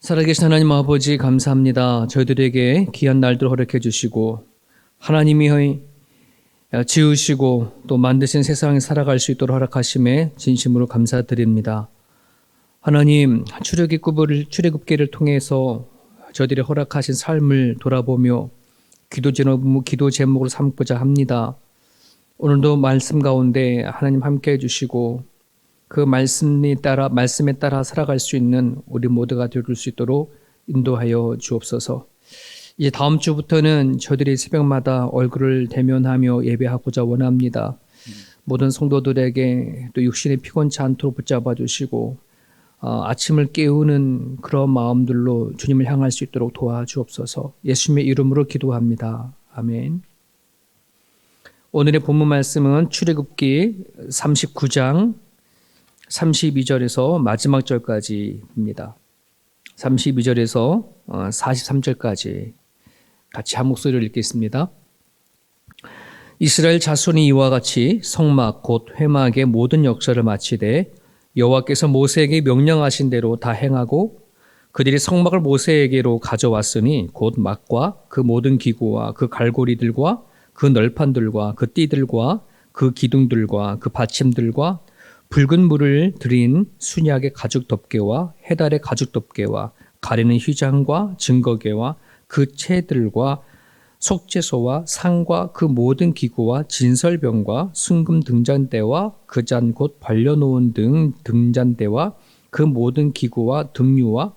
살아계신 하나님 아버지 감사합니다. 저희들에게 귀한 날들 허락해 주시고 하나님이 지으시고 또 만드신 세상에 살아갈 수 있도록 허락하심에 진심으로 감사드립니다. 하나님 출애굽기를 통해서 저희들의 허락하신 삶을 돌아보며 기도 제목을 삼고자 합니다. 오늘도 말씀 가운데 하나님 함께 해주시고 그 말씀에 따라 살아갈 수 있는 우리 모두가 될 수 있도록 인도하여 주옵소서. 이제 다음 주부터는 저들이 새벽마다 얼굴을 대면하며 예배하고자 원합니다. 모든 성도들에게 또 육신의 피곤치 않도록 붙잡아 주시고 아침을 깨우는 그런 마음들로 주님을 향할 수 있도록 도와주옵소서. 예수님의 이름으로 기도합니다. 아멘. 오늘의 본문 말씀은 출애굽기 39장 32절에서 마지막 절까지입니다. 32절에서 43절까지 같이 한 목소리를 읽겠습니다. 이스라엘 자손이 이와 같이 성막 곧 회막의 모든 역사를 마치되 여호와께서 모세에게 명령하신 대로 다 행하고 그들이 성막을 모세에게로 가져왔으니 곧 막과 그 모든 기구와 그 갈고리들과 그 널판들과 그 띠들과 그 기둥들과 그 받침들과 붉은 물을 들인 순약의 가죽 덮개와 해달의 가죽 덮개와 가리는 휘장과 증거개와 그 채들과 속죄소와 상과 그 모든 기구와 진설병과 순금 등잔대와 그 잔 곧 발려놓은 등잔대와 그 모든 기구와 등유와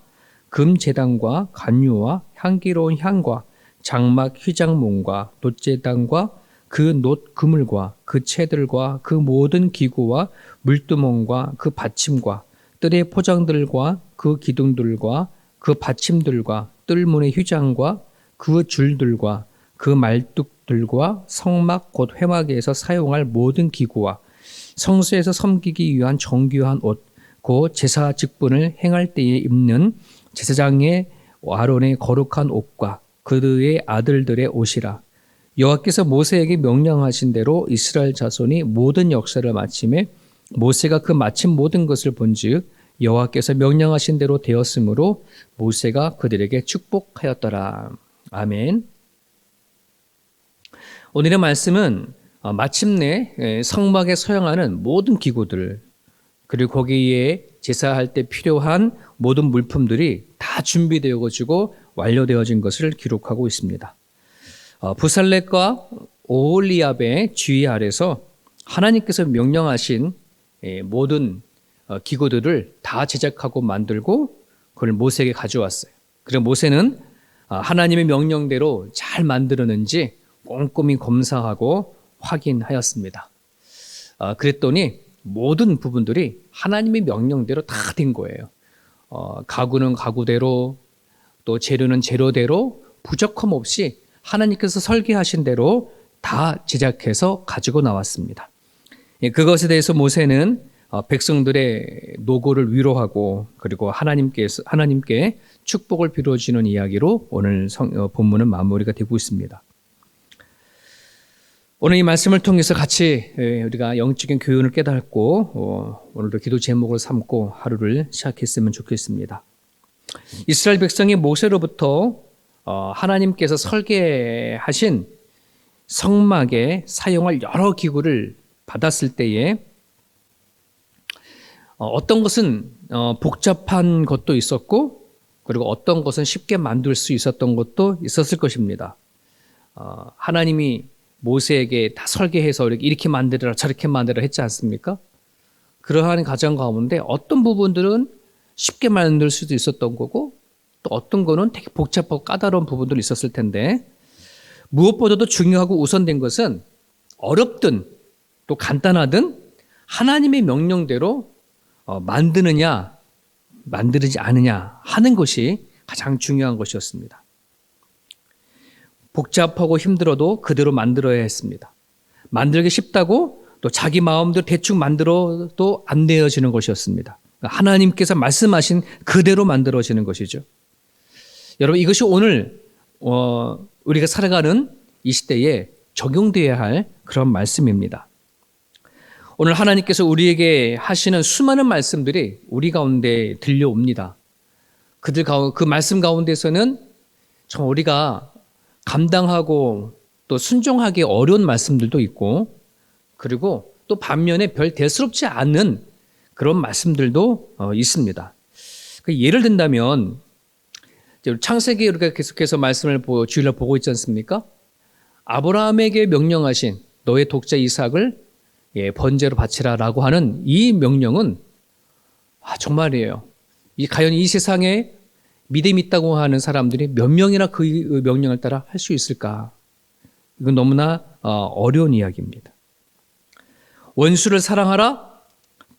금제단과 간유와 향기로운 향과 장막 휘장몽과 놋제단과 그 놋 그물과 그 채들과 그 모든 기구와 물두멍과 그 받침과 뜰의 포장들과 그 기둥들과 그 받침들과 뜰문의 휘장과 그 줄들과 그 말뚝들과 성막 곧 회막에서 사용할 모든 기구와 성소에서 섬기기 위한 정교한 옷, 곧 제사 직분을 행할 때에 입는 제사장의 아론의 거룩한 옷과 그의 아들들의 옷이라. 여호와께서 모세에게 명령하신 대로 이스라엘 자손이 모든 역사를 마침에 모세가 그 마친 모든 것을 본즉 여호와께서 명령하신 대로 되었으므로 모세가 그들에게 축복하였더라. 아멘. 오늘의 말씀은 마침내 성막에 사용하는 모든 기구들 그리고 거기에 제사할 때 필요한 모든 물품들이 다 준비되어 가지고 완료되어진 것을 기록하고 있습니다. 부살렛과 오홀리압의 지휘 아래서 하나님께서 명령하신 모든 기구들을 다 제작하고 만들고 그걸 모세에게 가져왔어요. 그래서 모세는 하나님의 명령대로 잘 만들었는지 꼼꼼히 검사하고 확인하였습니다. 그랬더니 모든 부분들이 하나님의 명령대로 다 된 거예요. 가구는 가구대로 또 재료는 재료대로 부족함 없이 하나님께서 설계하신 대로 다 제작해서 가지고 나왔습니다. 그것에 대해서 모세는 백성들의 노고를 위로하고 그리고 하나님께 축복을 빌어주는 이야기로 오늘 본문은 마무리가 되고 있습니다. 오늘 이 말씀을 통해서 같이 우리가 영적인 교훈을 깨닫고 오늘도 기도 제목을 삼고 하루를 시작했으면 좋겠습니다. 이스라엘 백성이 모세로부터 하나님께서 설계하신 성막에 사용할 여러 기구를 받았을 때에 어떤 것은 복잡한 것도 있었고 그리고 어떤 것은 쉽게 만들 수 있었던 것도 있었을 것입니다. 하나님이 모세에게 다 설계해서 이렇게 만들어라 저렇게 만들어라 했지 않습니까? 그러한 과정 가운데 어떤 부분들은 쉽게 만들 수도 있었던 거고 또 어떤 거는 되게 복잡하고 까다로운 부분들이 있었을 텐데 무엇보다도 중요하고 우선된 것은 어렵든 또 간단하든 하나님의 명령대로 만드느냐 만들지 않느냐 하는 것이 가장 중요한 것이었습니다. 복잡하고 힘들어도 그대로 만들어야 했습니다. 만들기 쉽다고 또 자기 마음대로 대충 만들어도 안 되어지는 것이었습니다. 하나님께서 말씀하신 그대로 만들어지는 것이죠. 여러분 이것이 오늘 우리가 살아가는 이 시대에 적용되어야 할 그런 말씀입니다. 오늘 하나님께서 우리에게 하시는 수많은 말씀들이 우리 가운데 들려옵니다. 그 말씀 가운데서는 정 우리가 감당하고 또 순종하기 어려운 말씀들도 있고, 그리고 또 반면에 별 대수롭지 않은 그런 말씀들도 있습니다. 예를 든다면 창세기 우리가 계속해서 말씀을 주일날 보고 있지 않습니까? 아브라함에게 명령하신 너의 독자 이삭을 번제로 바치라라고 하는 이 명령은 정말이에요. 과연 이 세상에 믿음 있다고 하는 사람들이 몇 명이나 그 명령을 따라 할 수 있을까? 이건 너무나 어려운 이야기입니다. 원수를 사랑하라,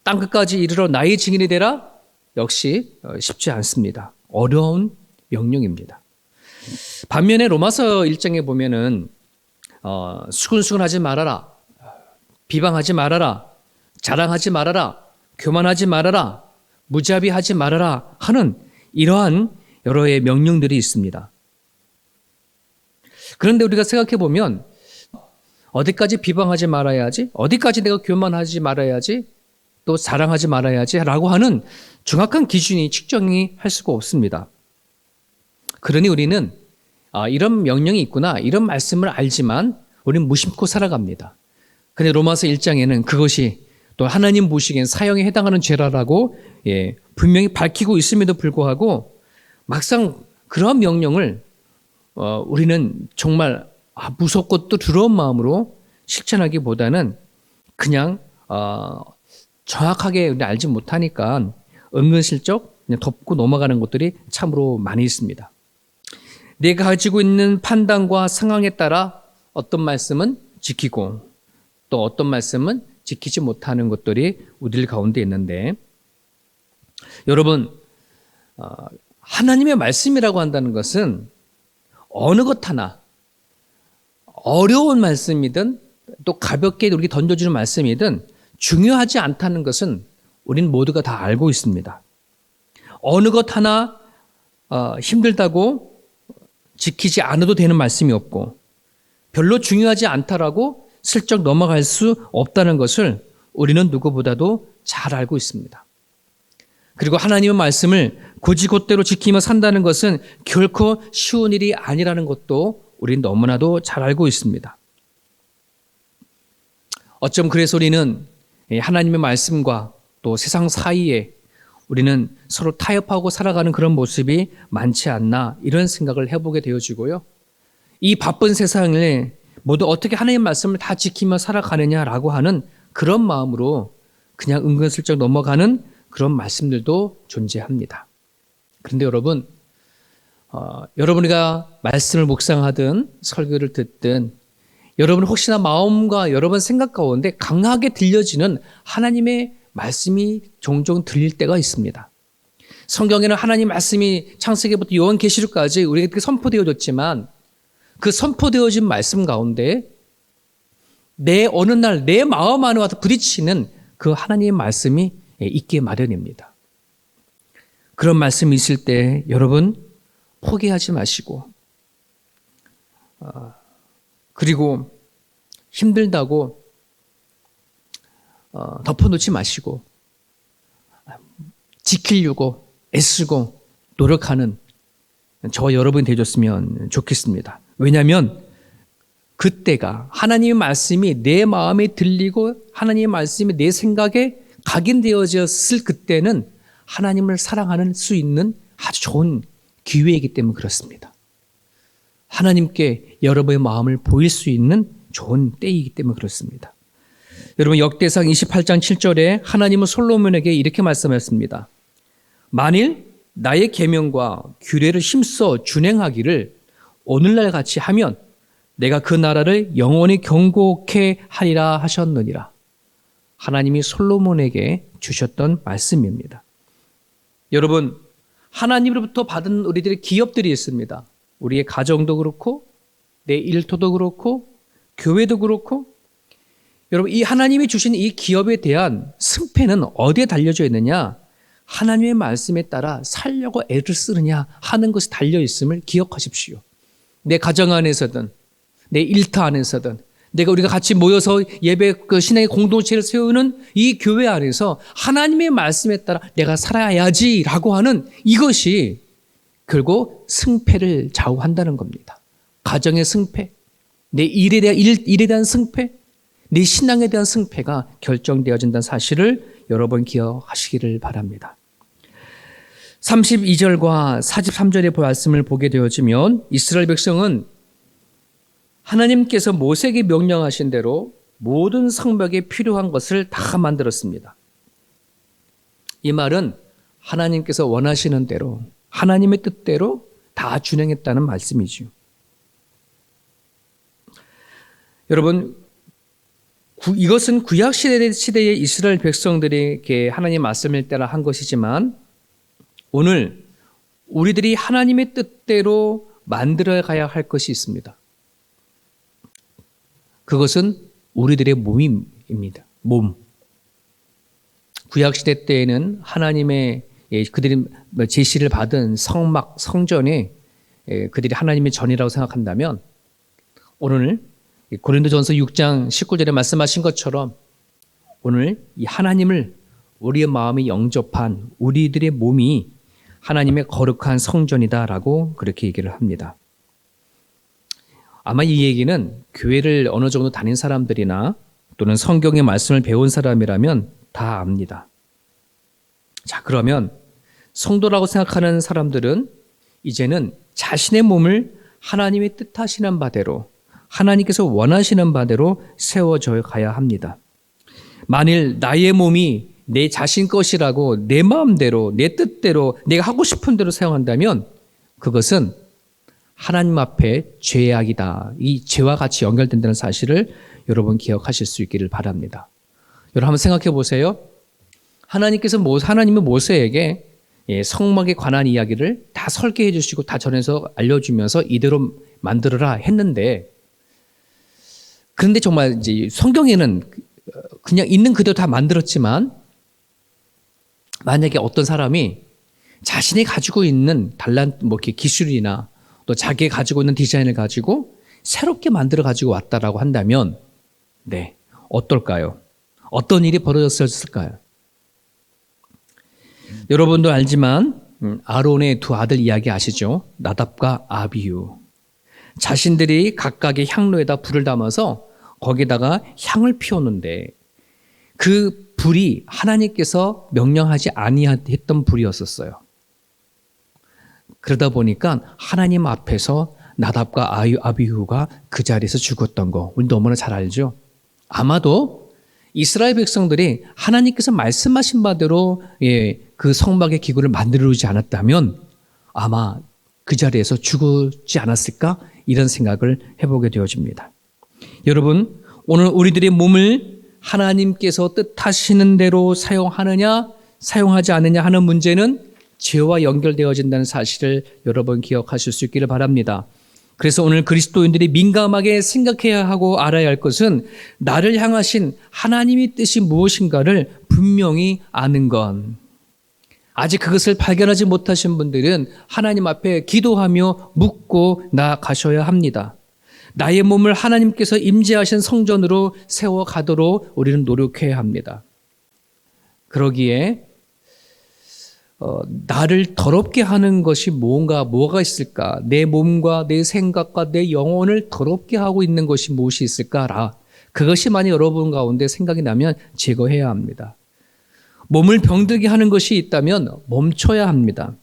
땅끝까지 이르러 나의 증인이 되라, 역시 쉽지 않습니다. 어려운 명령입니다. 반면에 로마서 1장에 보면은 수근수근하지 말아라, 비방하지 말아라, 자랑하지 말아라, 교만하지 말아라, 무자비하지 말아라 하는 이러한 여러의 명령들이 있습니다. 그런데 우리가 생각해 보면 어디까지 비방하지 말아야지, 어디까지 내가 교만하지 말아야지, 또 자랑하지 말아야지 라고 하는 정확한 기준이 측정이 할 수가 없습니다. 그러니 우리는 이런 명령이 있구나, 이런 말씀을 알지만 우리는 무심코 살아갑니다. 근데 로마서 1장에는 그것이 또 하나님 보시기엔 사형에 해당하는 죄라라고 분명히 밝히고 있음에도 불구하고 막상 그런 명령을 우리는 정말 무섭고 또 두려운 마음으로 실천하기보다는 그냥 정확하게 알지 못하니까 은근슬쩍 그냥 덮고 넘어가는 것들이 참으로 많이 있습니다. 내가 가지고 있는 판단과 상황에 따라 어떤 말씀은 지키고 또 어떤 말씀은 지키지 못하는 것들이 우리들 가운데 있는데, 여러분 하나님의 말씀이라고 한다는 것은 어느 것 하나 어려운 말씀이든 또 가볍게 우리 던져주는 말씀이든 중요하지 않다는 것은 우리는 모두가 다 알고 있습니다. 어느 것 하나 힘들다고 지키지 않아도 되는 말씀이 없고 별로 중요하지 않다라고 슬쩍 넘어갈 수 없다는 것을 우리는 누구보다도 잘 알고 있습니다. 그리고 하나님의 말씀을 곧이곧대로 지키며 산다는 것은 결코 쉬운 일이 아니라는 것도 우리는 너무나도 잘 알고 있습니다. 어쩜 그래서 우리는 하나님의 말씀과 또 세상 사이에 우리는 서로 타협하고 살아가는 그런 모습이 많지 않나, 이런 생각을 해보게 되어지고요. 이 바쁜 세상을 모두 어떻게 하나님의 말씀을 다 지키며 살아가느냐라고 하는 그런 마음으로 그냥 은근슬쩍 넘어가는 그런 말씀들도 존재합니다. 그런데 여러분, 여러분이가 말씀을 묵상하든 설교를 듣든 여러분 혹시나 마음과 여러분 생각 가운데 강하게 들려지는 하나님의 말씀이 종종 들릴 때가 있습니다. 성경에는 하나님 말씀이 창세기부터 요한계시록까지 우리에게 선포되어졌지만 그 선포되어진 말씀 가운데 내 어느 날 내 마음 안에 와서 부딪히는 그 하나님의 말씀이 있게 마련입니다. 그런 말씀이 있을 때 여러분 포기하지 마시고 그리고 힘들다고 덮어놓지 마시고 지키려고 애쓰고 노력하는 저와 여러분이 되어줬으면 좋겠습니다. 왜냐하면 그때가 하나님의 말씀이 내 마음에 들리고 하나님의 말씀이 내 생각에 각인되어졌을 그때는 하나님을 사랑하는 수 있는 아주 좋은 기회이기 때문에 그렇습니다. 하나님께 여러분의 마음을 보일 수 있는 좋은 때이기 때문에 그렇습니다. 여러분 역대상 28장 7절에 하나님은 솔로몬에게 이렇게 말씀하셨습니다. 만일 나의 계명과 규례를 힘써 준행하기를 오늘날 같이 하면 내가 그 나라를 영원히 경고케 하리라 하셨느니라. 하나님이 솔로몬에게 주셨던 말씀입니다. 여러분 하나님으로부터 받은 우리들의 기업들이 있습니다. 우리의 가정도 그렇고 내 일터도 그렇고 교회도 그렇고, 여러분 이 하나님이 주신 이 기업에 대한 승패는 어디에 달려져 있느냐? 하나님의 말씀에 따라 살려고 애를 쓰느냐 하는 것이 달려있음을 기억하십시오. 내 가정 안에서든 내 일터 안에서든 우리가 같이 모여서 예배 신앙의 공동체를 세우는 이 교회 안에서 하나님의 말씀에 따라 내가 살아야지라고 하는 이것이 결국 승패를 좌우한다는 겁니다. 가정의 승패, 내 일에 대한 승패, 내 신앙에 대한 승패가 결정되어진다는 사실을 여러분 기억하시기를 바랍니다. 32절과 43절의 말씀을 보게 되어지면 이스라엘 백성은 하나님께서 모세에게 명령하신 대로 모든 성막에 필요한 것을 다 만들었습니다. 이 말은 하나님께서 원하시는 대로, 하나님의 뜻대로 다 준행했다는 말씀이죠. 여러분, 이것은 구약 시대의 이스라엘 백성들에게 하나님 말씀을 따라 한 것이지만 오늘 우리들이 하나님의 뜻대로 만들어 가야 할 것이 있습니다. 그것은 우리들의 몸입니다. 몸. 구약 시대 때에는 하나님의 그들이 제시를 받은 성막, 성전에 그들이 하나님의 전이라고 생각한다면 오늘 고린도전서 6장 19절에 말씀하신 것처럼 오늘 이 하나님을 우리의 마음에 영접한 우리들의 몸이 하나님의 거룩한 성전이다라고 그렇게 얘기를 합니다. 아마 이 얘기는 교회를 어느 정도 다닌 사람들이나 또는 성경의 말씀을 배운 사람이라면 다 압니다. 자, 그러면 성도라고 생각하는 사람들은 이제는 자신의 몸을 하나님의 뜻하시는 바대로 하나님께서 원하시는 바대로 세워져 가야 합니다. 만일 나의 몸이 내 자신 것이라고 내 마음대로 내 뜻대로 내가 하고 싶은 대로 사용한다면 그것은 하나님 앞에 죄악이다. 이 죄와 같이 연결된다는 사실을 여러분 기억하실 수 있기를 바랍니다. 여러분 한번 생각해 보세요. 하나님의 모세에게 성막에 관한 이야기를 다 설계해 주시고 다 전해서 알려주면서 이대로 만들어라 했는데 그런데 정말 이제 성경에는 그냥 있는 그대로 다 만들었지만 만약에 어떤 사람이 자신이 가지고 있는 이렇게 기술이나 또 자기가 가지고 있는 디자인을 가지고 새롭게 만들어 가지고 왔다라고 한다면 네, 어떨까요? 어떤 일이 벌어졌을까요? 여러분도 알지만 아론의 두 아들 이야기 아시죠? 나답과 아비후. 자신들이 각각의 향로에다 불을 담아서 거기다가 향을 피웠는데 그 불이 하나님께서 명령하지 아니했던 불이었었어요. 그러다 보니까 하나님 앞에서 나답과 아비후가 그 자리에서 죽었던 거 우리 너무나 잘 알죠? 아마도 이스라엘 백성들이 하나님께서 말씀하신 바대로 그 성막의 기구를 만들어주지 않았다면 아마 그 자리에서 죽지 않았을까? 이런 생각을 해보게 되어집니다. 여러분, 오늘 우리들의 몸을 하나님께서 뜻하시는 대로 사용하느냐, 사용하지 않느냐 하는 문제는 죄와 연결되어진다는 사실을 여러분 기억하실 수 있기를 바랍니다. 그래서 오늘 그리스도인들이 민감하게 생각해야 하고 알아야 할 것은 나를 향하신 하나님의 뜻이 무엇인가를 분명히 아는 것. 아직 그것을 발견하지 못하신 분들은 하나님 앞에 기도하며 묻고 나아가셔야 합니다. 나의 몸을 하나님께서 임재하신 성전으로 세워가도록 우리는 노력해야 합니다. 그러기에 나를 더럽게 하는 것이 뭐가 있을까? 내 몸과 내 생각과 내 영혼을 더럽게 하고 있는 것이 무엇이 있을까라. 그것이 만약 여러분 가운데 생각이 나면 제거해야 합니다. 몸을 병들게 하는 것이 있다면 멈춰야 합니다.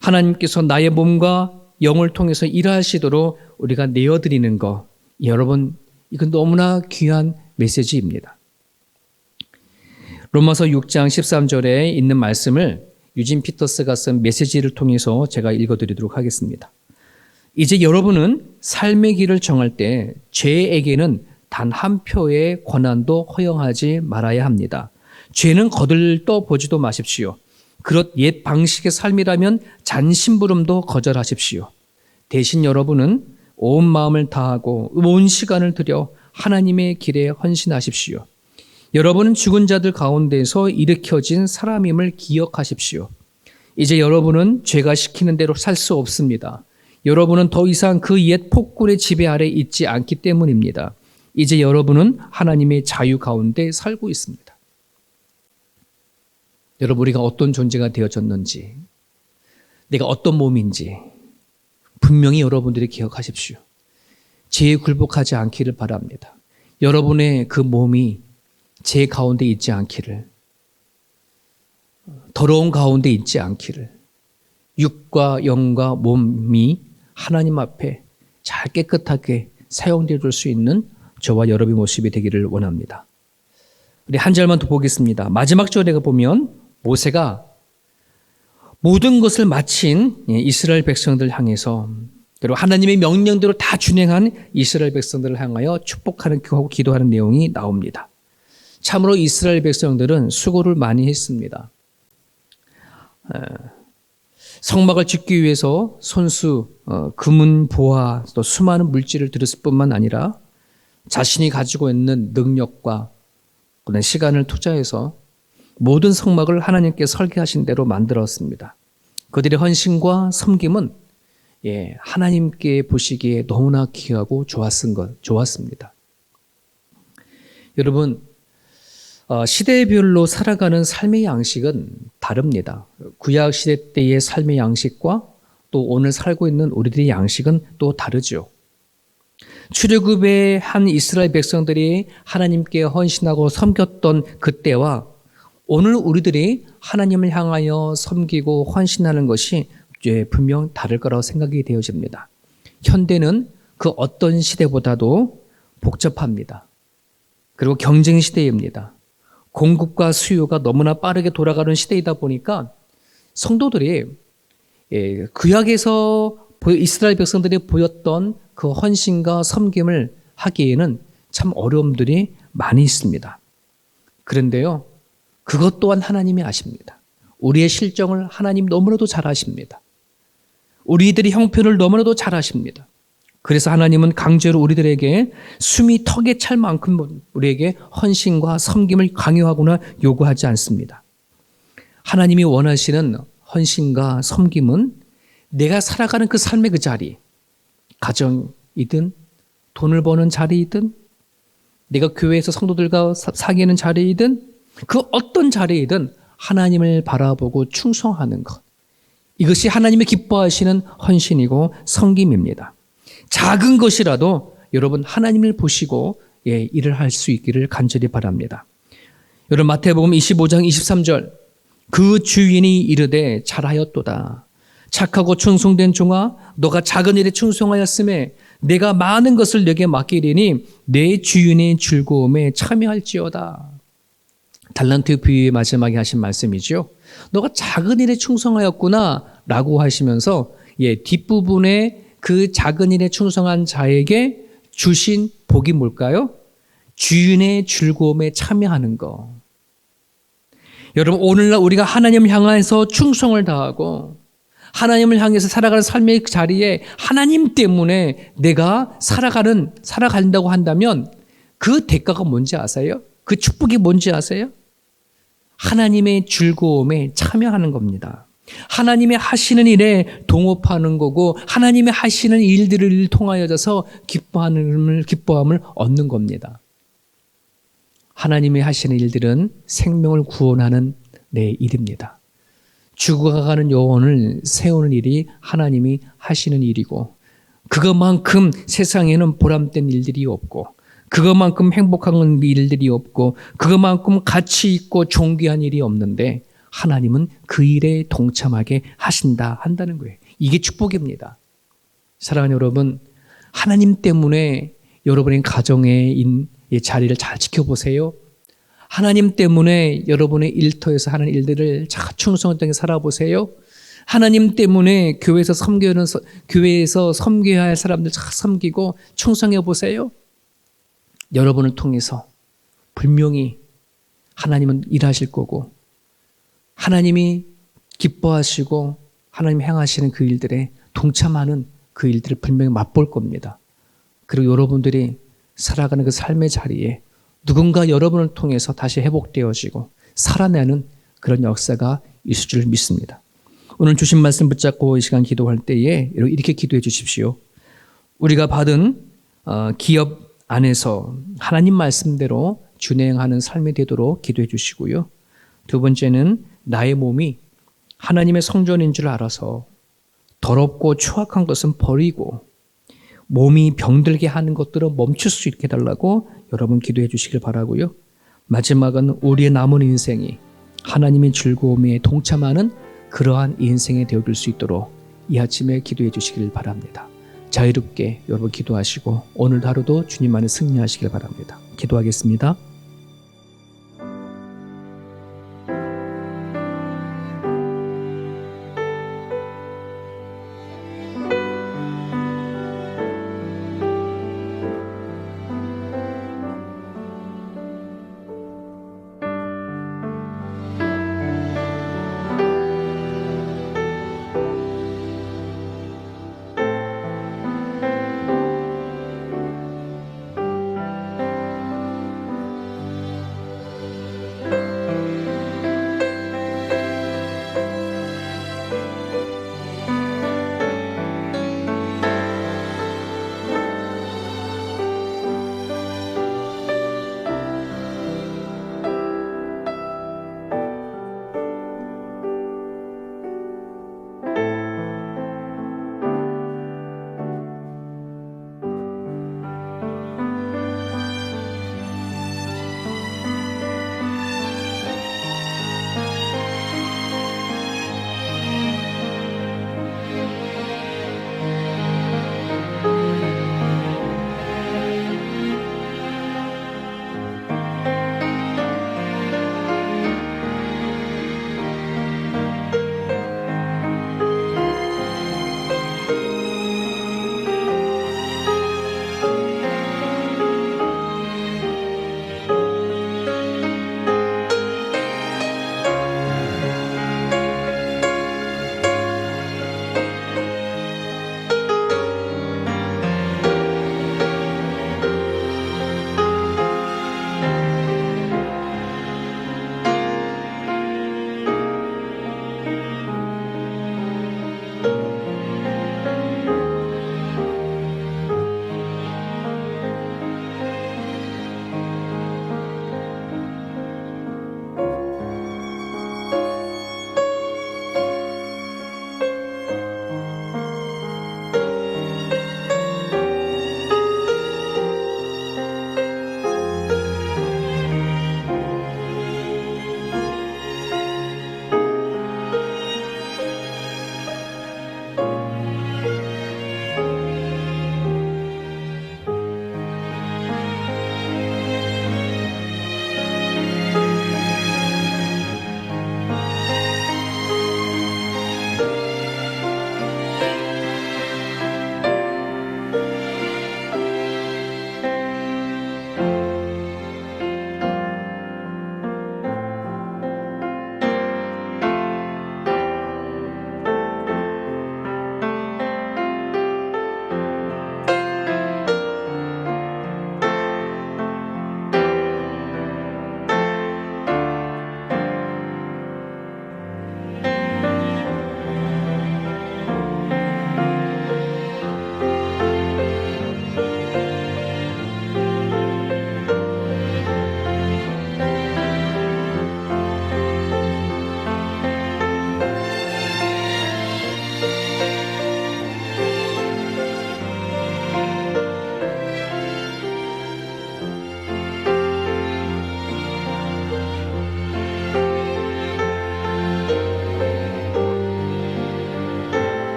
하나님께서 나의 몸과 영을 통해서 일하시도록 우리가 내어드리는 것, 여러분 이건 너무나 귀한 메시지입니다. 로마서 6장 13절에 있는 말씀을 유진 피터스가 쓴 메시지를 통해서 제가 읽어드리도록 하겠습니다. 이제 여러분은 삶의 길을 정할 때 죄에게는 단 한 표의 권한도 허용하지 말아야 합니다. 죄는 거들떠 보지도 마십시오. 그렇 옛 방식의 삶이라면 잔심부름도 거절하십시오. 대신 여러분은 온 마음을 다하고 온 시간을 들여 하나님의 길에 헌신하십시오. 여러분은 죽은 자들 가운데서 일으켜진 사람임을 기억하십시오. 이제 여러분은 죄가 시키는 대로 살 수 없습니다. 여러분은 더 이상 그 옛 폭군의 지배 아래 있지 않기 때문입니다. 이제 여러분은 하나님의 자유 가운데 살고 있습니다. 여러분, 우리가 어떤 존재가 되어졌는지, 내가 어떤 몸인지 분명히 여러분들이 기억하십시오. 죄에 굴복하지 않기를 바랍니다. 여러분의 그 몸이 죄 가운데 있지 않기를, 더러운 가운데 있지 않기를, 육과 영과 몸이 하나님 앞에 잘 깨끗하게 사용되어 수 있는 저와 여러분의 모습이 되기를 원합니다. 우리 한 절만 더 보겠습니다. 마지막 절에 보면 모세가 모든 것을 마친 이스라엘 백성들 향해서, 그리고 하나님의 명령대로 다 준행한 이스라엘 백성들을 향하여 축복하는 기도하는 내용이 나옵니다. 참으로 이스라엘 백성들은 수고를 많이 했습니다. 성막을 짓기 위해서 손수, 금은, 보화, 또 수많은 물질을 들였을 뿐만 아니라 자신이 가지고 있는 능력과 그런 시간을 투자해서 모든 성막을 하나님께 설계하신 대로 만들었습니다. 그들의 헌신과 섬김은 하나님께 보시기에 너무나 귀하고 좋았습니다. 여러분, 시대별로 살아가는 삶의 양식은 다릅니다. 구약 시대 때의 삶의 양식과 또 오늘 살고 있는 우리들의 양식은 또 다르죠. 출애굽의 한 이스라엘 백성들이 하나님께 헌신하고 섬겼던 그때와 오늘 우리들이 하나님을 향하여 섬기고 헌신하는 것이 분명 다를 거라고 생각이 되어집니다. 현대는 그 어떤 시대보다도 복잡합니다. 그리고 경쟁 시대입니다. 공급과 수요가 너무나 빠르게 돌아가는 시대이다 보니까 성도들이 구약에서 이스라엘 백성들이 보였던 그 헌신과 섬김을 하기에는 참 어려움들이 많이 있습니다. 그런데요, 그것 또한 하나님이 아십니다. 우리의 실정을 하나님 너무나도 잘 아십니다. 우리들의 형편을 너무나도 잘 아십니다. 그래서 하나님은 강제로 우리들에게 숨이 턱에 찰 만큼 우리에게 헌신과 섬김을 강요하거나 요구하지 않습니다. 하나님이 원하시는 헌신과 섬김은 내가 살아가는 그 삶의 그 자리, 가정이든 돈을 버는 자리이든 내가 교회에서 성도들과 사귀는 자리이든 그 어떤 자리이든 하나님을 바라보고 충성하는 것, 이것이 하나님이 기뻐하시는 헌신이고 섬김입니다. 작은 것이라도 여러분 하나님을 보시고 일을 할 수 있기를 간절히 바랍니다. 여러분 마태복음 25장 23절, 그 주인이 이르되 잘하였도다. 착하고 충성된 종아, 너가 작은 일에 충성하였음에 내가 많은 것을 내게 맡기리니 내 주인의 즐거움에 참여할지어다. 달란트 비유의 마지막에 하신 말씀이죠. 너가 작은 일에 충성하였구나 라고 하시면서 뒷부분에 그 작은 일에 충성한 자에게 주신 복이 뭘까요? 주인의 즐거움에 참여하는 거. 여러분, 오늘날 우리가 하나님을 향해서 충성을 다하고 하나님을 향해서 살아가는 삶의 자리에 하나님 때문에 내가 살아간다고 한다면 그 대가가 뭔지 아세요? 그 축복이 뭔지 아세요? 하나님의 즐거움에 참여하는 겁니다. 하나님의 하시는 일에 동업하는 거고 하나님의 하시는 일들을 통하여서 기뻐함을 얻는 겁니다. 하나님의 하시는 일들은 생명을 구원하는 내 일입니다. 죽어가는 영혼을 세우는 일이 하나님이 하시는 일이고 그것만큼 세상에는 보람된 일들이 없고 그것만큼 행복한 일들이 없고 그것만큼 가치 있고 존귀한 일이 없는데 하나님은 그 일에 동참하게 한다는 거예요. 이게 축복입니다. 사랑하는 여러분, 하나님 때문에 여러분의 가정의 자리를 잘 지켜보세요. 하나님 때문에 여러분의 일터에서 하는 일들을 잘 충성하게 살아보세요. 하나님 때문에 교회에서 섬겨야 할 사람들 잘 섬기고 충성해 보세요. 여러분을 통해서 분명히 하나님은 일하실 거고 하나님이 기뻐하시고 하나님 행하시는 그 일들에 동참하는 그 일들을 분명히 맛볼 겁니다. 그리고 여러분들이 살아가는 그 삶의 자리에 누군가 여러분을 통해서 다시 회복되어지고 살아내는 그런 역사가 있을 줄 믿습니다. 오늘 주신 말씀 붙잡고 이 시간 기도할 때에 이렇게 기도해 주십시오. 우리가 받은 기업 안에서 하나님 말씀대로 준행하는 삶이 되도록 기도해 주시고요. 두 번째는 나의 몸이 하나님의 성전인 줄 알아서 더럽고 추악한 것은 버리고 몸이 병들게 하는 것들은 멈출 수 있게 해달라고 여러분 기도해 주시길 바라고요. 마지막은 우리의 남은 인생이 하나님의 즐거움에 동참하는 그러한 인생이 되어줄 수 있도록 이 아침에 기도해 주시길 바랍니다. 자유롭게 여러분 기도하시고 오늘 하루도 주님 안에 승리하시길 바랍니다. 기도하겠습니다.